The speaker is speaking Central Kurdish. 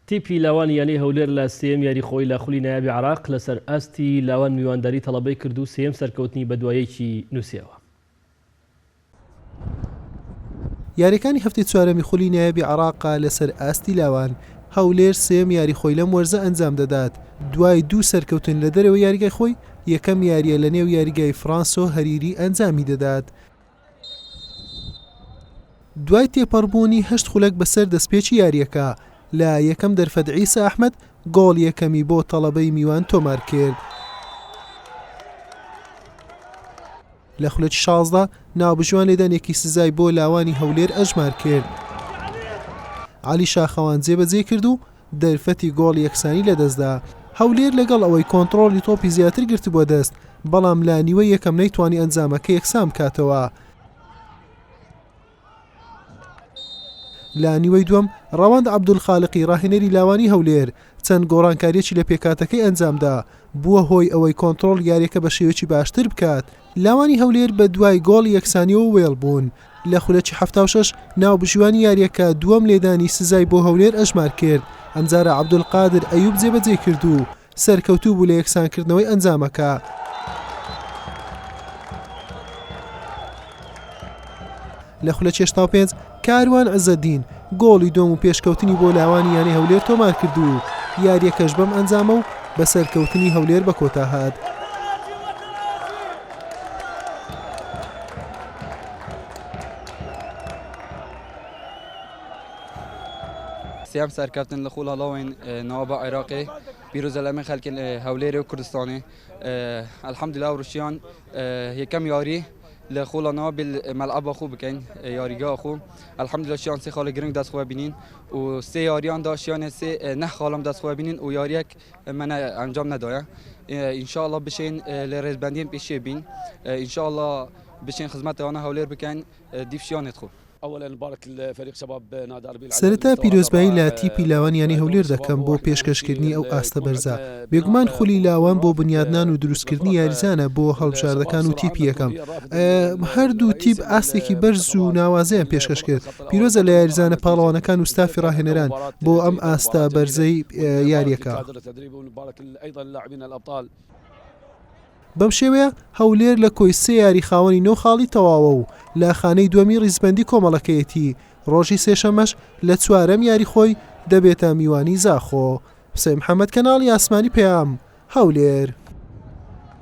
تیپی لاوان یانی هەولێر لە سێم یاریخۆی لە خولی نایابی عراق لەسەر ئاستی لاوان میوانداری تەڵەبەی کرد و سێم سەرکەوتنی بەدوایەکی نووسیەوە. یاریەکانی هەفتەی چوارەمی خولی نایابی عراقا لەسەر ئاستی لاوان هەولێر سێم یاریخۆی لەم وەرزە ئەنجام دەدات دوای دوو سەرکەوتن لە دەرەوە یاریگای خۆی یەکەم یاریە لە نێو یاریگای فرانس و هەریری ئەنجامی دەدات. دوای تێپەڕبوونی 8 خولەک بەسەر دەستپێکی یاریەکە لە یەکەم دەرفەت عیسا ئەحمەد گۆڵ یەکەمی بۆ تەڵەبەی میوان تۆمار کرد. لە خولەکی 16 ناوبژوان لێدانێکی سزای بۆ لاوانی هەولێر ئەژمار کرد. علی شاخەوان جێبەجێ کرد و دەرفەتی گۆڵ یەکسانی لەدەستدا. هەولێر لەگەڵ ئەوەی کۆنتڕۆلی تۆپی زیاتر گرت بۆ دەست بەڵام لا نیوە یەکەم نەیتوانی ئەنجامەکە یەکسام کاتەوە. لا نیوەی دووەم ڕەواند عەبدولخالقی ڕاهێنەری لاوانی هەولێر چەند گۆڕانکاریەکی لە پێکاتەکەی ئەنجامدا بووە هۆی ئەوەی کۆنتڕۆل یاریەکە بە شێوەیەکی باشتر بکات. لاوانی هەولێر بە دوای گۆڵ یەکسانیەوە وێڵ بوون. لە خولەکی 76 ناوبژوانی یاریەکە دووەم لێدانی سزای بۆ هەولێر ئەژمار کرد. ئەمجارە عەبدولقادر ئەیوب جێبەجێ کرد و سەرکەوتوو بوو لە یەکسانکردنەوەی ئەنجامەکە. لە خولەکی 85 کاروان عزەدین گۆڵی دۆم و پێشکەوتنی بۆ لاوانی یانی هەولێر تۆمار کرد و یاریەکەش بەم ئەنجامە و بە سەرکەوتنی هەولێر بە کۆتا هات. سێم سەرکەوتن لە خوڵ هەڵاوین ناوەبە عێراقی پیرۆزە لە ئەمە خەڵکی هەولێر و کوردستانی الحەمدوللا ڕوشیان یەکەم یاری لە خوڵانەوە مەلعەبە خۆ بکەین یاریگا خۆ الحەمدوللا شیان سێ خاڵە گرنگ دەستخوا بینین و سێ یاریاندا شیانە سێ نەح خاڵم دەستخوا بینین و یاریەک منە ئەنجام نەدایە. ئینشاءالله بشین لە ڕێزبەندیان پێشێ بین ئینشاءالله بشین خزمەت ئەوانە هەولێر بکەین دیفشیانێت خۆ. سەرەتا پیرۆزبایی لە تیپی لاوان یانی هەولێر دەکەم بۆ پێشکەشکردنی ئەو ئاستە بەرزە. بێگومان خولی لاوان بۆ بنیادنان و دروستکردنی یاریزانە بۆ هەڵبژاردەکان و تیپی یەکەم. هەردوو تیپ ئاستێکی بەرز و ناوازەیان پێشکەش کرد. پیرۆزە لە یاریزانە پاڵەوانەکان و ستافی ڕاهێنەران بۆ ئەم ئاستە بەرزەی یاریەکە. بەم شێوەیە هەولێر لە کۆی سێ یاری خاوەنی نۆ خاڵی تەواوە و لە خانەی دووەمی ڕیزبەندی کۆمەڵەکەیەتی ڕۆژی سێشەمەش لە چوارەم یاری خۆی دەبێتە میوانی زاخۆ. حوسێن محەممەد کەناڵی ئاسمانی پێام هەولێر.